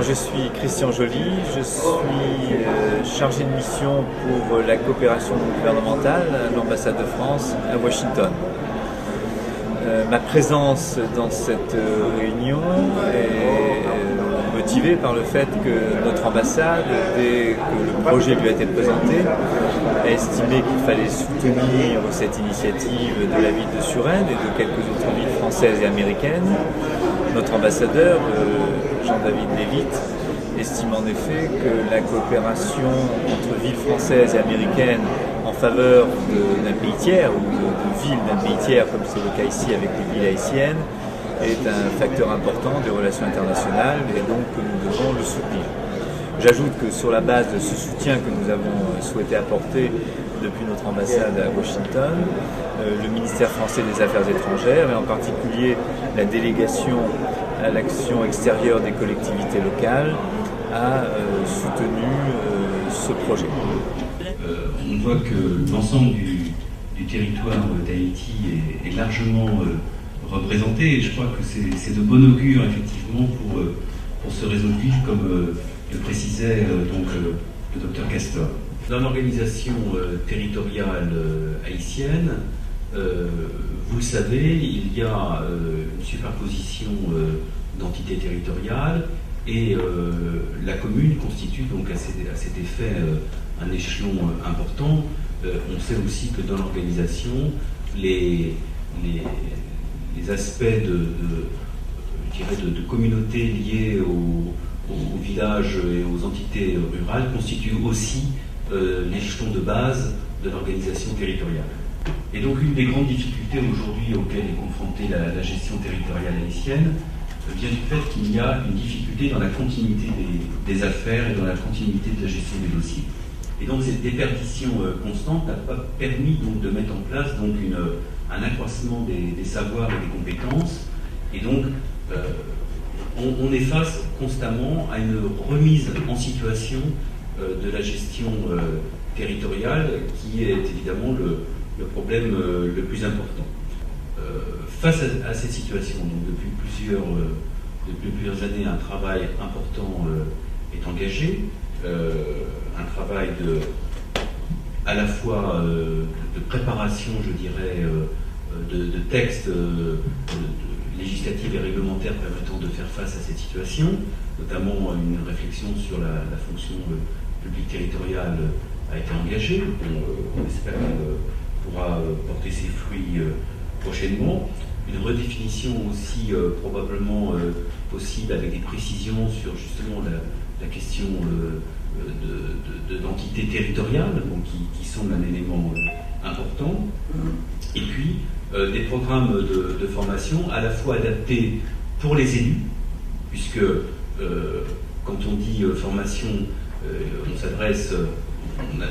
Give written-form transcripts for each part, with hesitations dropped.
je suis Christian Joly, je suis chargé de mission pour la coopération gouvernementale à l'ambassade de France à Washington. Ma présence dans cette réunion est motivée par le fait que notre ambassade, dès que le projet lui a été présenté, a estimé qu'il fallait soutenir cette initiative de la ville de Suresnes et de quelques autres villes françaises et américaines. Notre ambassadeur, Jean-David Lévite, estime en effet que la coopération entre villes françaises et américaines en faveur d'un pays tiers ou de villes d'un pays tiers, comme c'est le cas ici avec les villes haïtiennes, est un facteur important des relations internationales et donc que nous devons le soutenir. J'ajoute que sur la base de ce soutien que nous avons souhaité apporter depuis notre ambassade à Washington, le ministère français des Affaires étrangères et en particulier la délégation à l'action extérieure des collectivités locales a soutenu ce projet. On voit que l'ensemble du territoire d'Haïti est largement représenté et je crois que c'est de bon augure effectivement pour ce réseau de villes comme le précisait donc le docteur Castor. Dans l'organisation territoriale haïtienne, vous le savez, il y a une superposition d'entités territoriales et la commune constitue donc à cet effet un échelon important. On sait aussi que dans l'organisation, les aspects de communauté liés aux villages et aux entités rurales constituent aussi l'échelon de base de l'organisation territoriale. Et donc une des grandes difficultés aujourd'hui auxquelles est confrontée la gestion territoriale haïtienne vient du fait qu'il y a une difficulté dans la continuité des affaires et dans la continuité de la gestion des dossiers. Et donc cette déperdition constante n'a pas permis donc de mettre en place donc un accroissement des savoirs et des compétences. Et donc on est face constamment à une remise en situation de la gestion territoriale qui est évidemment le problème le plus important. Face à cette situation, donc depuis plusieurs années, un travail important est engagé, un travail à la fois de préparation, je dirais, de textes législatifs et réglementaires permettant de faire face à cette situation, notamment une réflexion sur la fonction publique territoriale a été engagée. On espère qu'elle pourra porter ses fruits prochainement. Une redéfinition aussi probablement possible avec des précisions sur justement la question d'entité territoriale, donc qui semble un élément important. Et puis des programmes de formation à la fois adaptés pour les élus, puisque quand on dit formation, on s'adresse, on a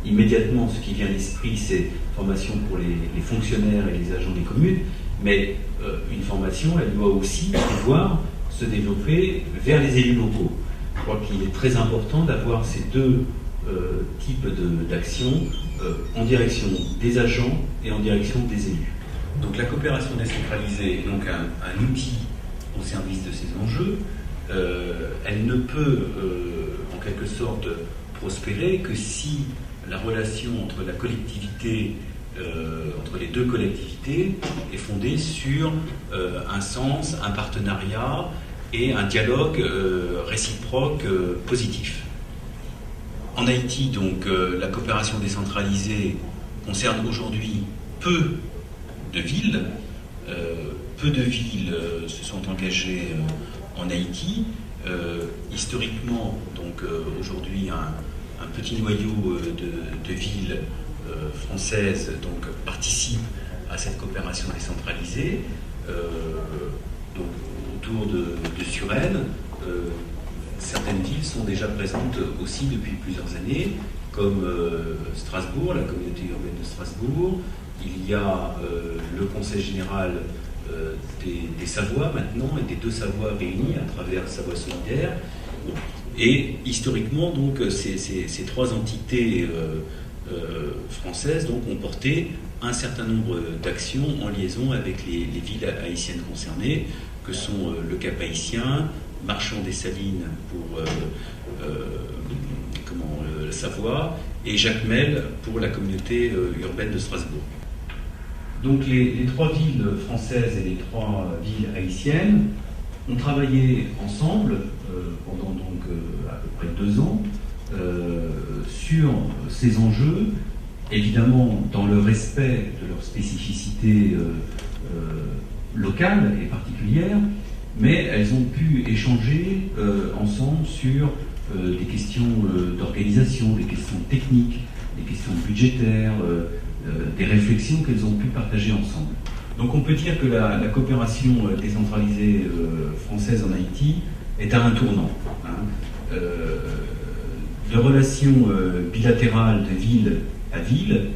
immédiatement ce qui vient à l'esprit, c'est formation pour les fonctionnaires et les agents des communes, mais une formation, elle doit aussi pouvoir se développer vers les élus locaux. Je crois qu'il est très important d'avoir ces deux types d'actions en direction des agents et en direction des élus. Donc la coopération décentralisée est donc un outil au service de ces enjeux. Elle ne peut en quelque sorte prospérer que si la relation entre la collectivité, entre les deux collectivités, est fondée sur un sens, un partenariat et un dialogue réciproque positif. En Haïti, donc, la coopération décentralisée concerne aujourd'hui peu de villes. Peu de villes se sont engagées en Haïti. Historiquement, donc aujourd'hui, un petit noyau de villes françaises donc, participe à cette coopération décentralisée. Donc, autour de Suresnes, certaines villes sont déjà présentes aussi depuis plusieurs années, comme Strasbourg, la communauté urbaine de Strasbourg. Il y a le Conseil général des Savoies maintenant, et des deux Savoies réunies à travers Savoie solidaire. Et historiquement, donc, ces trois entités françaises donc, ont porté un certain nombre d'actions en liaison avec les villes haïtiennes concernées, que sont le Cap haïtien, Marchand des Salines pour la Savoie, et Jacques Mel pour la communauté urbaine de Strasbourg. Donc les 3 villes françaises et les 3 villes haïtiennes ont travaillé ensemble pendant donc à peu près 2 ans sur ces enjeux, évidemment dans le respect de leurs spécificités locales et particulières, mais elles ont pu échanger ensemble sur des questions d'organisation, des questions techniques, des questions budgétaires, des réflexions qu'elles ont pu partager ensemble. Donc on peut dire que la coopération décentralisée française en Haïti est à un tournant. De relations bilatérales de ville à ville,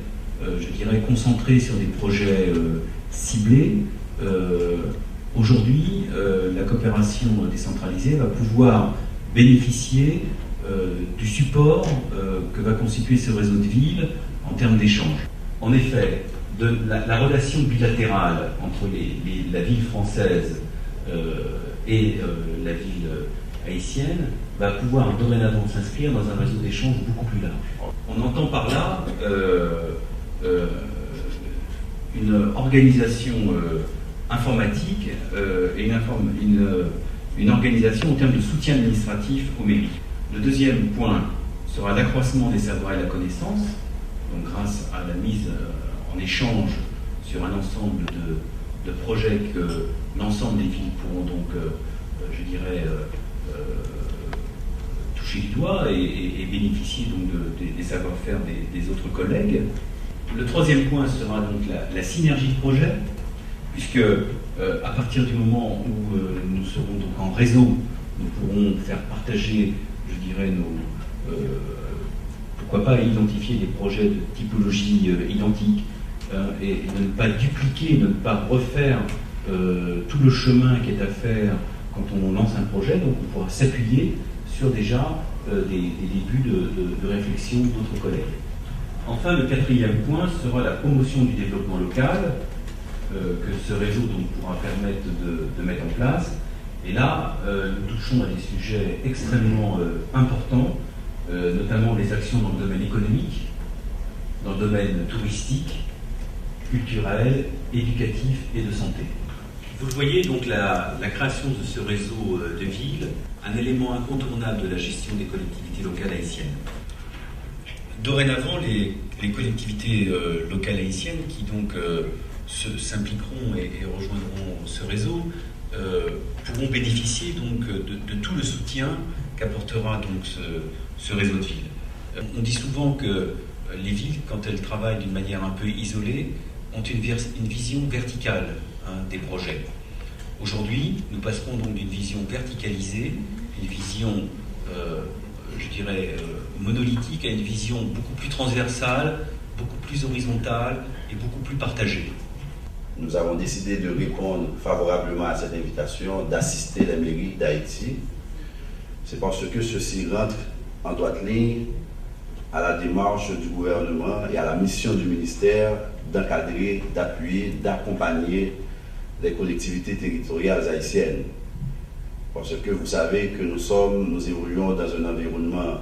je dirais concentrées sur des projets ciblés, aujourd'hui la coopération décentralisée va pouvoir bénéficier du support que va constituer ce réseau de villes en termes d'échanges. En effet, la relation bilatérale entre la ville française et la ville haïtienne va pouvoir dorénavant s'inscrire dans un réseau d'échanges beaucoup plus large. On entend par là une organisation informatique et une organisation en termes de soutien administratif aux mairies. Le deuxième point sera l'accroissement des savoirs et de la connaissance, donc grâce à la mise en échange sur un ensemble de projets que l'ensemble des villes pourront donc, je dirais, toucher du doigt et bénéficier donc des savoir-faire des autres collègues. Le troisième point sera donc la synergie de projet, puisque à partir du moment où nous serons donc en réseau, nous pourrons faire partager, je dirais, pourquoi pas identifier des projets de typologie identique et ne pas dupliquer, ne pas refaire tout le chemin qui est à faire quand on lance un projet. Donc on pourra s'appuyer sur déjà des débuts de réflexion d'autres collègues. Enfin, le quatrième point sera la promotion du développement local que ce réseau donc pourra permettre de mettre en place. Et là, nous touchons à des sujets extrêmement importants, notamment les actions dans le domaine économique, dans le domaine touristique, culturel, éducatif et de santé. Vous le voyez, donc la création de ce réseau de villes, un élément incontournable de la gestion des collectivités locales haïtiennes. Dorénavant, les collectivités locales haïtiennes qui donc s'impliqueront et rejoindront ce réseau pourront bénéficier donc de tout le soutien qu'apportera donc ce réseau de villes. On dit souvent que les villes, quand elles travaillent d'une manière un peu isolée, ont une vision verticale des projets. Aujourd'hui, nous passerons donc d'une vision verticalisée, une vision, je dirais, monolithique, à une vision beaucoup plus transversale, beaucoup plus horizontale et beaucoup plus partagée. Nous avons décidé de répondre favorablement à cette invitation, d'assister la mairie d'Haïti. C'est parce que ceci rentre en droite ligne à la démarche du gouvernement et à la mission du ministère d'encadrer, d'appuyer, d'accompagner les collectivités territoriales haïtiennes. Parce que vous savez que nous évoluons dans un environnement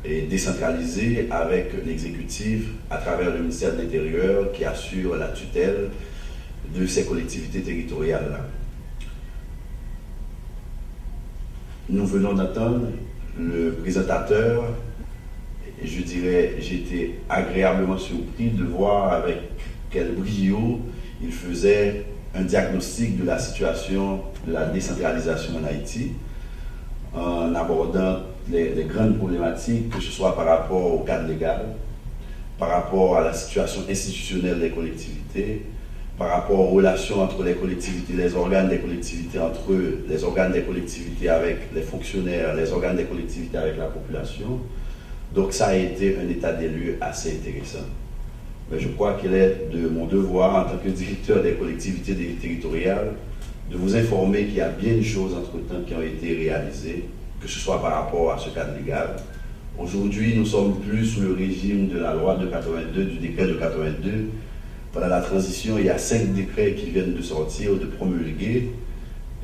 décentralisé avec l'exécutif à travers le ministère de l'Intérieur qui assure la tutelle de ces collectivités territoriales-là. Nous venons d'entendre le présentateur et je dirais, j'ai été agréablement surpris de voir avec quel brio il faisait un diagnostic de la situation de la décentralisation en Haïti, en abordant les grandes problématiques, que ce soit par rapport au cadre légal, par rapport à la situation institutionnelle des collectivités, par rapport aux relations entre les collectivités, les organes des collectivités entre eux, les organes des collectivités avec les fonctionnaires, les organes des collectivités avec la population. Donc ça a été un état des lieux assez intéressant. Mais je crois qu'il est de mon devoir en tant que directeur des collectivités territoriales de vous informer qu'il y a bien des choses entre-temps qui ont été réalisées, que ce soit par rapport à ce cadre légal. Aujourd'hui, nous sommes plus sous le régime de la loi de 82, du décret de 82. Pendant la transition, il y a 5 décrets qui viennent de sortir ou de promulguer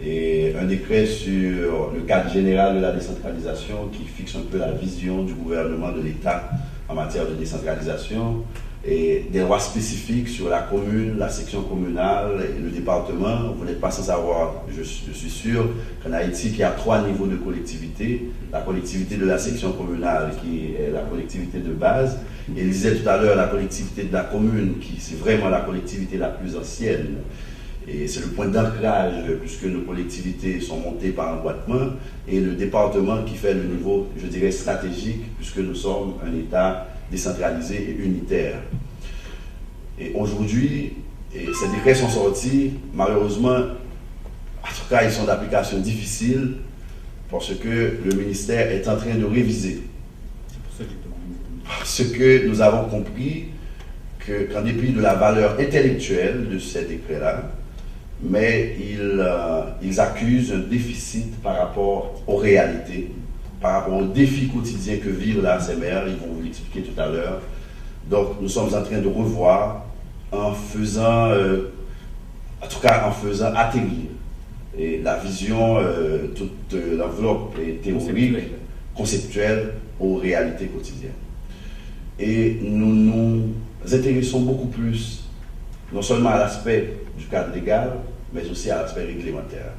et un décret sur le cadre général de la décentralisation qui fixe un peu la vision du gouvernement de l'État en matière de décentralisation, et des lois spécifiques sur la commune, la section communale et le département. Vous n'êtes pas sans savoir, je suis sûr, qu'en Haïti, il y a 3 niveaux de collectivité. La collectivité de la section communale, qui est la collectivité de base, et il disait tout à l'heure la collectivité de la commune, qui c'est vraiment la collectivité la plus ancienne. Et c'est le point d'ancrage, puisque nos collectivités sont montées par emboîtement, et le département qui fait le niveau, je dirais, stratégique, puisque nous sommes un État décentralisé et unitaire. Et aujourd'hui, ces décrets sont sortis, malheureusement, en tout cas, ils sont d'application difficile, parce que le ministère est en train de réviser. Parce que nous avons compris qu'en dépit de la valeur intellectuelle de ces décrets-là, mais ils accusent un déficit par rapport aux réalités, par rapport aux défis quotidiens que vivent la ACMR, ils vont vous l'expliquer tout à l'heure. Donc nous sommes en train de revoir en faisant atterrir et la vision, toute l'enveloppe théorique, conceptuelle aux réalités quotidiennes. Et nous nous intéressons beaucoup plus, non seulement à l'aspect du cadre légal, mais aussi à l'aspect réglementaire.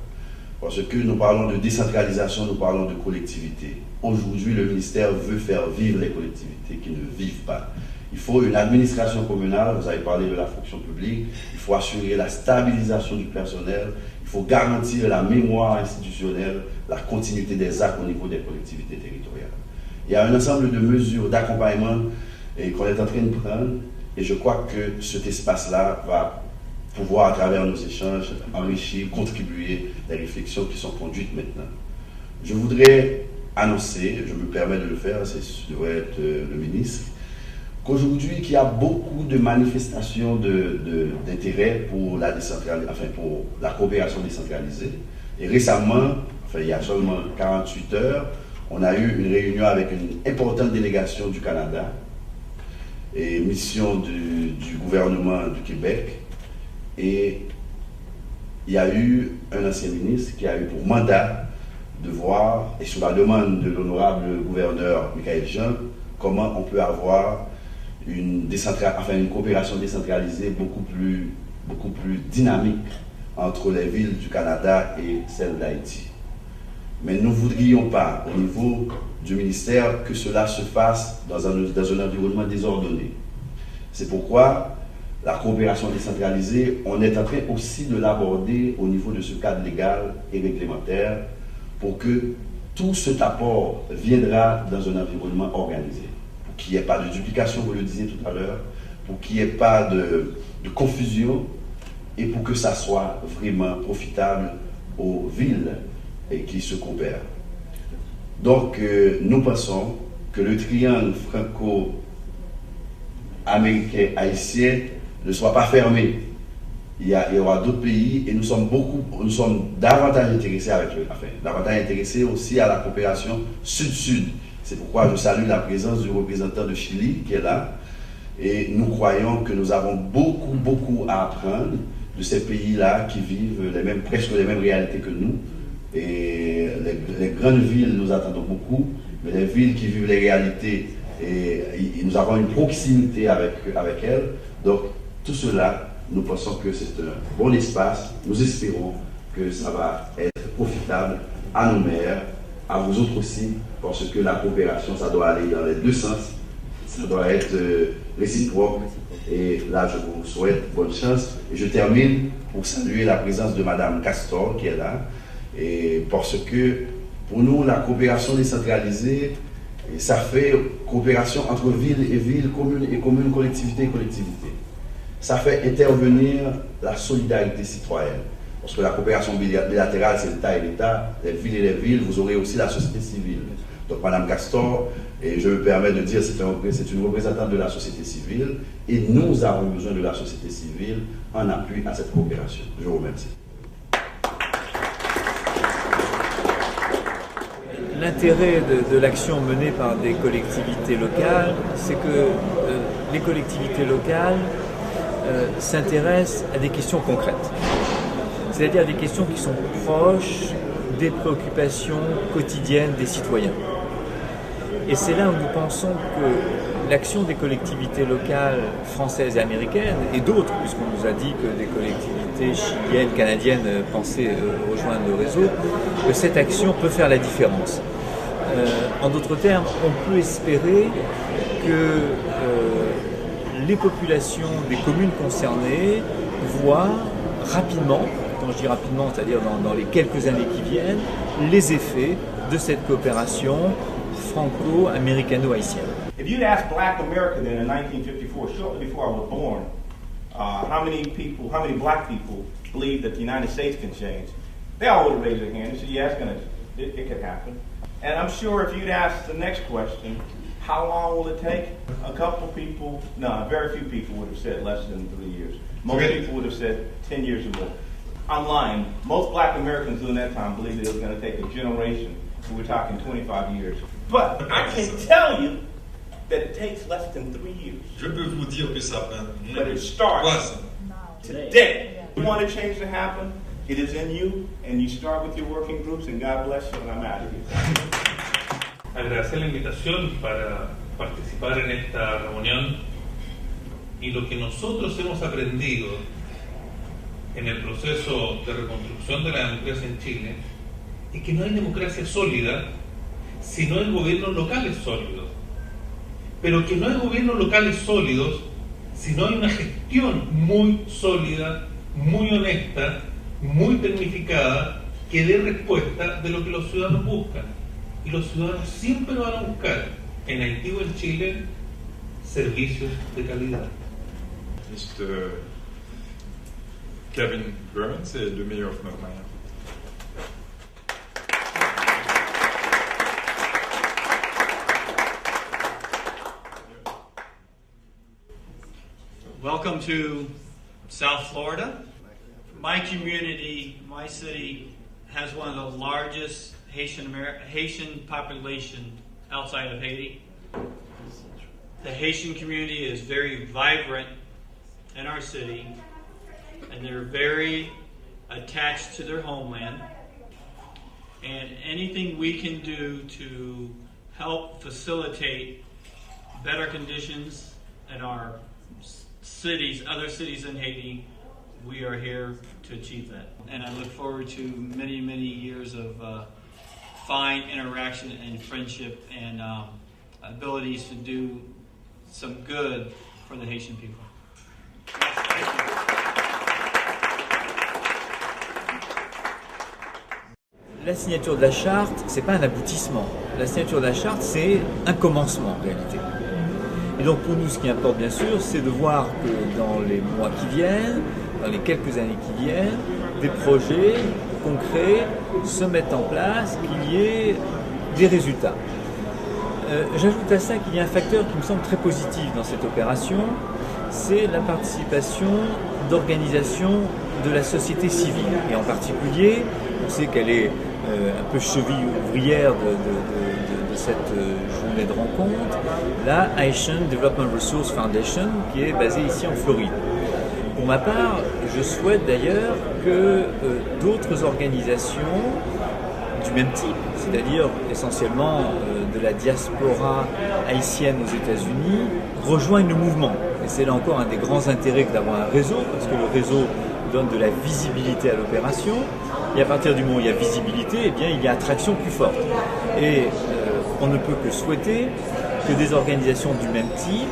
Parce que nous parlons de décentralisation, nous parlons de collectivité. Aujourd'hui, le ministère veut faire vivre les collectivités qui ne vivent pas. Il faut une administration communale, vous avez parlé de la fonction publique, il faut assurer la stabilisation du personnel, il faut garantir la mémoire institutionnelle, la continuité des actes au niveau des collectivités territoriales. Il y a un ensemble de mesures d'accompagnement qu'on est en train de prendre, et je crois que cet espace-là va pouvoir, à travers nos échanges, enrichir, contribuer les réflexions qui sont conduites maintenant. Je voudrais annoncer, je me permets de le faire, ce devrait être le ministre, qu'aujourd'hui, qu'il y a beaucoup de manifestations d'intérêt pour pour la coopération décentralisée. Et récemment, il y a seulement 48 heures, on a eu une réunion avec une importante délégation du Canada et mission du gouvernement du Québec. Et il y a eu un ancien ministre qui a eu pour mandat de voir, et sur la demande de l'honorable gouverneur Michael Jean, comment on peut avoir une coopération décentralisée beaucoup plus dynamique entre les villes du Canada et celles d'Haïti. Mais nous ne voudrions pas, au niveau du ministère, que cela se fasse dans un environnement désordonné. C'est pourquoi la coopération décentralisée, on est en train aussi de l'aborder au niveau de ce cadre légal et réglementaire pour que tout cet apport viendra dans un environnement organisé. Pour qu'il n'y ait pas de duplication, vous le disiez tout à l'heure, pour qu'il n'y ait pas de confusion et pour que ça soit vraiment profitable aux villes et qui se coopèrent. Donc, nous pensons que le triangle franco-américain-haïtien ne soit pas fermé. Il y aura d'autres pays et nous sommes davantage intéressés davantage intéressés aussi à la coopération sud-sud. C'est pourquoi je salue la présence du représentant de Chili qui est là. Et nous croyons que nous avons beaucoup à apprendre de ces pays-là qui vivent presque les mêmes réalités que nous. Et les grandes villes, nous attendons beaucoup, mais les villes qui vivent les réalités, et nous avons une proximité avec elles. Donc, tout cela, nous pensons que c'est un bon espace. Nous espérons que ça va être profitable à nos maires, à vous autres aussi, parce que la coopération, ça doit aller dans les deux sens. Ça doit être réciproque. Et là, je vous souhaite bonne chance. Et je termine pour saluer la présence de Madame Castor, qui est là. Et parce que, pour nous, la coopération décentralisée, ça fait coopération entre ville et ville, commune et commune, collectivité et collectivité. Ça fait intervenir la solidarité citoyenne. Parce que la coopération bilatérale, c'est l'État et l'État, les villes et les villes, vous aurez aussi la société civile. Donc Madame Castor, et je me permets de dire, c'est une représentante de la société civile, et nous avons besoin de la société civile en appui à cette coopération. Je vous remercie. L'intérêt de l'action menée par des collectivités locales, c'est que les collectivités locales s'intéressent à des questions concrètes. c'est-à-dire des questions qui sont proches des préoccupations quotidiennes des citoyens. Et c'est là où nous pensons que l'action des collectivités locales françaises et américaines, et d'autres, puisqu'on nous a dit que des collectivités chiliennes, canadiennes pensaient rejoindre le réseau, que cette action peut faire la différence. En d'autres termes, on peut espérer que les populations des communes concernées voient rapidement, quand je dis rapidement, c'est-à-dire dans les quelques années qui viennent, les effets de cette coopération franco-américano-haïtienne. If you'd asked Black America then in 1954, shortly before I was born, how many black people believe that the United States can change, they all would have raised their hand and said, yeah, it could happen. And I'm sure if you'd asked the next question, how long will it take? A couple people, no, very few people would have said less than 3 years. Most people would have said 10 years or more. I'm lying. Most black Americans during that time believed that it was going to take a generation. So we're talking 25 years. But I can tell you that it takes less than 3 years. Je peux vous dire que ça prend But it starts today. You want a change to happen? It is in you, and you start with your working groups, and God bless you, and I'm out of here. Agradecer la invitación para participar en esta reunión y lo que nosotros hemos aprendido en el proceso de reconstrucción de la democracia en Chile es que no hay democracia sólida si no hay gobiernos locales sólidos, pero que no hay gobiernos locales sólidos si no hay una gestión muy sólida, muy honesta, muy tecnificada, que dé respuesta de lo que los ciudadanos buscan. Y los ciudadanos siempre van a buscar en Haití o en Chile servicios de calidad. Mr. Kevin Berman, c'est le mayor de Montréal. Welcome to South Florida. My community, my city, has one of the largest Haitian population outside of Haiti. The Haitian community is very vibrant in our city, and they're very attached to their homeland. And anything we can do to help facilitate better conditions in our cities, other cities in Haiti, we are here to achieve that. And I look forward to many, many years of fine interaction and friendship and abilities to do some good for the Haitian people. La signature de la charte, c'est pas un aboutissement. La signature de la charte, c'est un commencement en réalité. Et donc pour nous, ce qui importe bien sûr, c'est de voir que dans les mois qui viennent, dans les quelques années qui viennent, des projets concrets se mettent en place, qu'il y ait des résultats. J'ajoute à ça qu'il y a un facteur qui me semble très positif dans cette opération, c'est la participation d'organisations de la société civile. Et en particulier, on sait qu'elle est un peu cheville ouvrière de cette journée de rencontre, la Haitian Development Resource Foundation, qui est basée ici en Floride. Pour ma part, je souhaite d'ailleurs que d'autres organisations du même type, c'est-à-dire essentiellement de la diaspora haïtienne aux États-Unis, rejoignent le mouvement. Et c'est là encore un des grands intérêts que d'avoir un réseau, parce que le réseau donne de la visibilité à l'opération, et à partir du moment où il y a visibilité, eh bien, il y a attraction plus forte. Et on ne peut que souhaiter que des organisations du même type,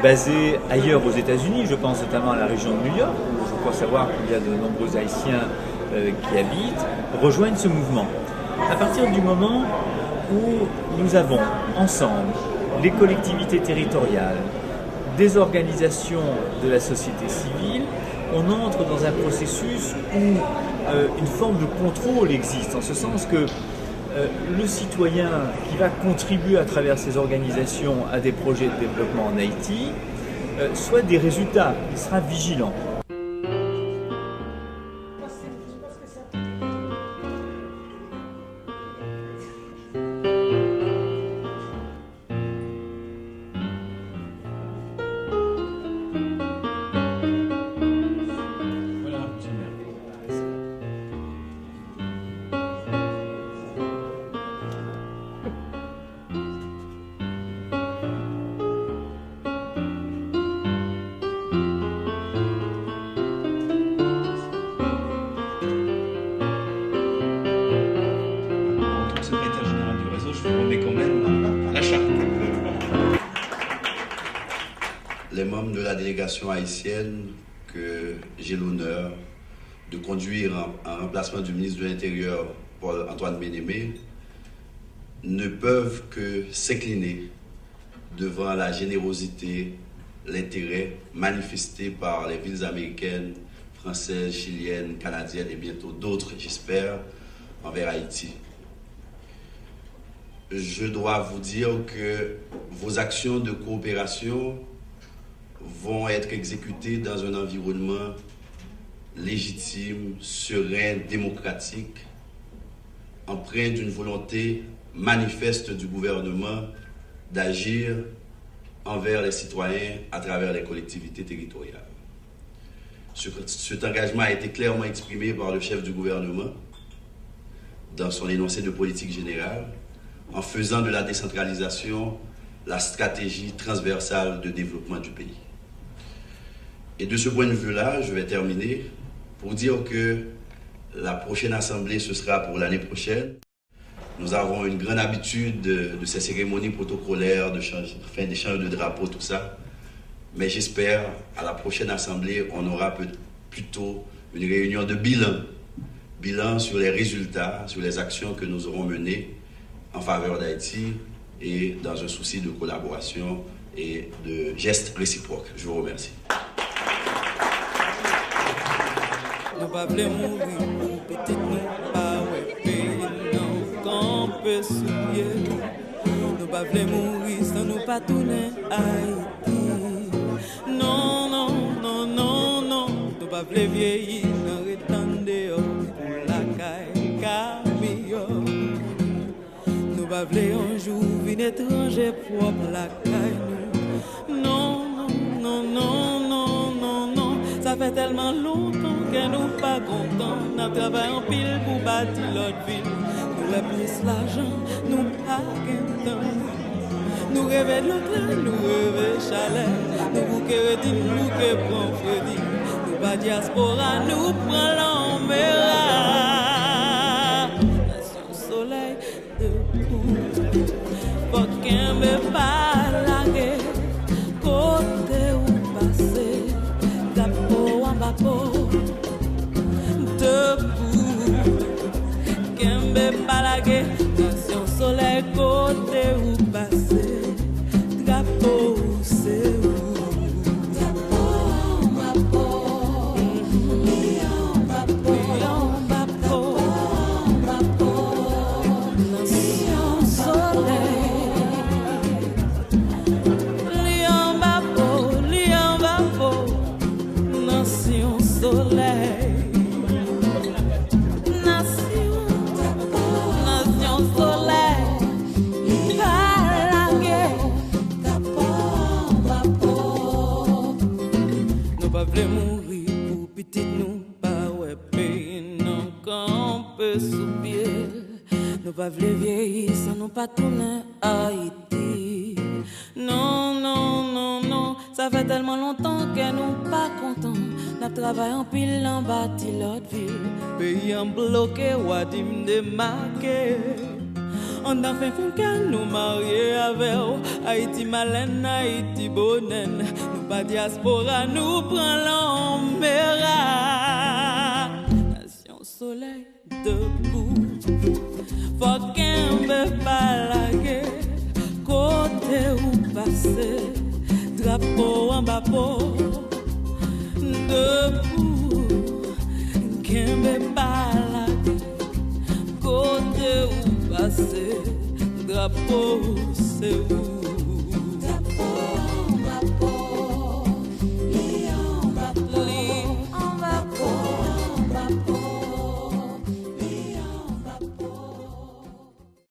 basées ailleurs aux États-Unis, je pense notamment à la région de New York, où je crois savoir qu'il y a de nombreux Haïtiens qui habitent, rejoignent ce mouvement. À partir du moment où nous avons ensemble les collectivités territoriales, des organisations de la société civile, on entre dans un processus où une forme de contrôle existe, en ce sens que le citoyen qui va contribuer à travers ces organisations à des projets de développement en Haïti souhaite des résultats, il sera vigilant. membres de la délégation haïtienne que j'ai l'honneur de conduire en remplacement du ministre de l'Intérieur, Paul-Antoine Bien-Aimé, ne peuvent que s'incliner devant la générosité, l'intérêt manifesté par les villes américaines, françaises, chiliennes, canadiennes et bientôt d'autres, j'espère, envers Haïti. Je dois vous dire que vos actions de coopération vont être exécutées dans un environnement légitime, serein, démocratique, empreint d'une volonté manifeste du gouvernement d'agir envers les citoyens à travers les collectivités territoriales. Cet engagement a été clairement exprimé par le chef du gouvernement dans son énoncé de politique générale, en faisant de la décentralisation la stratégie transversale de développement du pays. Et de ce point de vue-là, je vais terminer pour dire que la prochaine assemblée, ce sera pour l'année prochaine. Nous avons une grande habitude de ces cérémonies protocolaires, d'échange de drapeaux, tout ça. Mais j'espère, à la prochaine assemblée, on aura plutôt une réunion de bilan sur les résultats, sur les actions que nous aurons menées en faveur d'Haïti et dans un souci de collaboration et de gestes réciproques. Je vous remercie. Nous pas voulons mourir, petit nous pas payer non camper sous pied. Nous pas voulons mourir sans nous pas tourner Haïti. Non non non non non, nous pas voulons vieillir dans retendre pour la caille camion. Nous pas voulons un jour venir étranger propre la caille nous. Non non non non non non, ça fait tellement longtemps que nous pas contents, nous travaillons en pile pour bâtir l'autre ville. Nous rêvons plus l'argent, nous pas gain temps. Nous rêvons de l'autre, nous rêvons chalet. Nous bouquons redis, nous bouquons prend Freddy. Nous pas diaspora, nous prend l'emméra. Nation soleil debout, faut qu'un me pas laguer. Côté où passer, drapeau en bas peau. Debout, Kembe Balagé, nation soleil côté où passer, drapeau c'est où? Drapeau ma peau, lion ma peau, nation soleil, lion ma peau, nation soleil. Mourir pour petit nous pas ouais payer non camper sous pied. Nous pas vle vieillir sans nous pas tourner Haïti. Non non non non, ça fait tellement longtemps que nous pas contents. N'a travaillé en pile en bâti l'autre ville. Pays en bloqué ou à dim démarqué. On a fait qu'à nous marier avec Haïti malène, Haïti bonnen. Nous pas diaspora, nous prend l'emméra. Nation soleil debout, faut qu'un me balague. Côté où passer, drapeau en bas peau. Debout, qu'un me balague. Côté où passer, drapeau c'est où?